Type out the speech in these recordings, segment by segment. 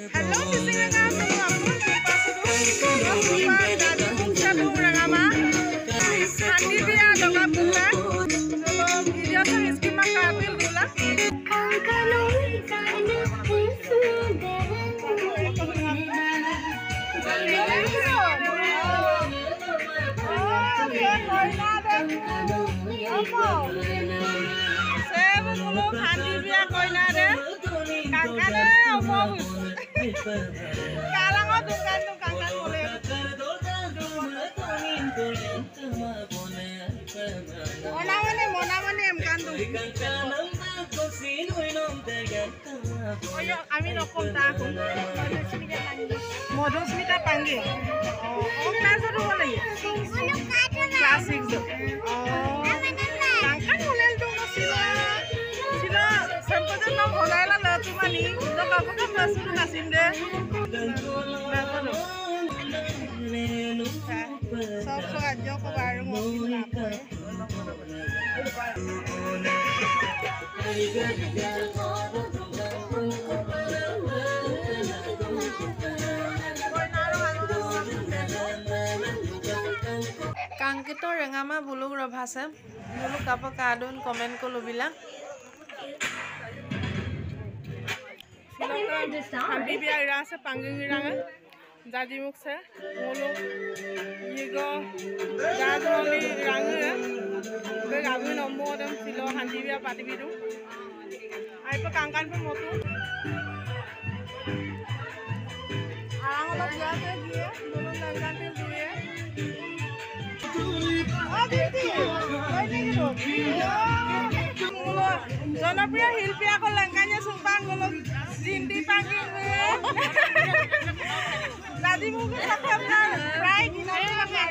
Hello, Kisiranga, Rangama. Handi dia doga buka. Kalau dia tuh miskin makan gula. Handi dia koina deh. Kakaknya apa? Kalang tuh kakak boleh. Mona mani emkan tuh. Oh ya, kami lokom tahu. Modal semita panggil. Oh, kelas apa lagi? Kelas 6. Oh. Kakak mulai tuh sila sempatnya nong mulai lah tuh mani. Lo kamu kan masuk nasim deh. Sok aja kok baru ngopi apa. Kangkito Rangama buluk rabhasa buluk apa kadun komen ko lubila Handi biar rasa panggung ranga jadi muksa buluk yigo jadi ranga begabu nomor dan silo handi biar pati biru ai pa kangkan pa motu arang lo dia ke dia buluk kangkan pe dia জনপ্রিয় শিল্পী আকৌ লংকানে সুপাং গলো জিন্দি পাগি দাদি মুখ সখমনা প্রায় দিনই লাগাই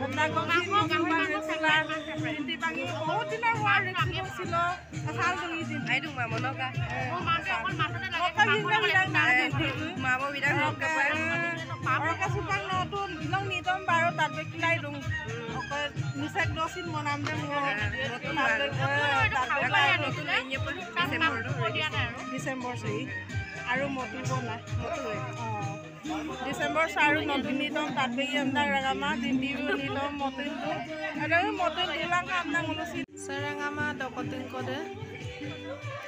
আমরা জিন্দি পাগি বহুত দিনৰ হোৱাৰ ছিল আসাল গলি দিন আই দুমা মনকা মামো বিদাক নকপাই পাৰকা সুপাং নতুন লং নিতম বাৰ তাত বেকিলাই দুং নিসাক দসিন মনাম দে ডিসেম্বৰ সৈ আৰু মটু বলা ডিসেম্বৰ আৰু নতুন নিতম তাত বেকি আমদা ৰাগামা জিন্দি নিতম মটুটো আৰু মটু দিলাং আমদা মনসি সৰাগামা দকতিন কদে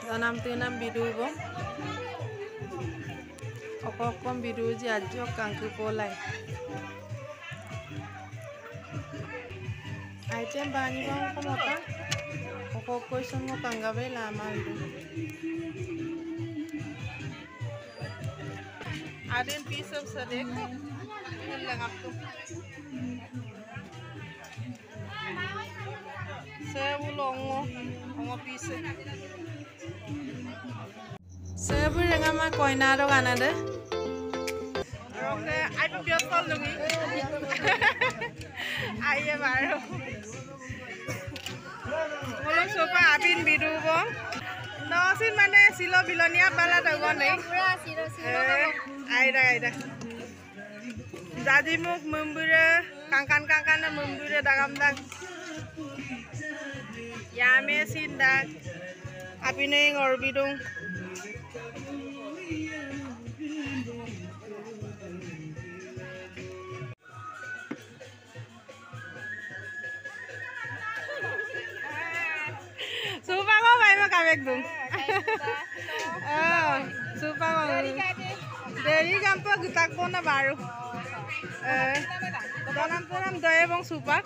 জনাম তিনাম বিদুব অককম বিদু জি আজ কাংকি পলাই Item bani bang komota okoko songo kangabe lama itu ada piece of sadek lengap tuh saya ulongo piece saya berengam ma koinaro kanade oke ayo biosol lagi ayo baru Mulai sopa abin bidu bong, nosin mana silo bilonia bala dagon nih. Aida. Jadi muk membure kangkan membure dagam dag. Ya mesin dag. Api nih ngor bidung. Supa ko may makawek dong. Supa ko. Dari kampo gutak ko na baru. Dalam puram daya bang supa.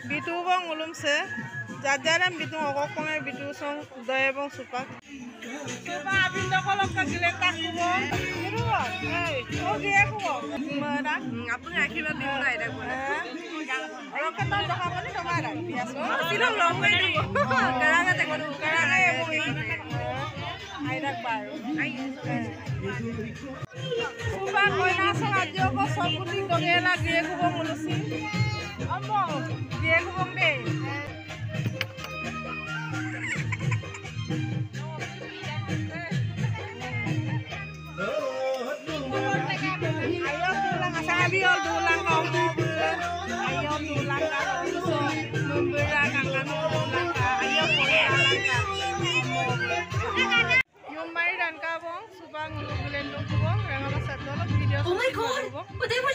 Bitu bang ulum se. Jajaran bitu okok ko may bitu song daya bang supa. Supa abin do ko lok kagiletak ko bang. Biru bang. Okay ko. Mana? Apa ngaki ba biru na ida ko. Orang ketong doka mo ni domara. Biasa. Sino long way ni. Karanga te ko. Karanga e mo. Ay nagbaru. Ay. Suba ko na sa radyo ko sobuli dogela die ko bang ulusi. Amo, die ko bang be. Ayo tulang asabi ol tulang kau mo. Ayo tulang kau so membera kangan tulang ka. Ayo tulang ka. Yung may dan ka bong subang কৰিব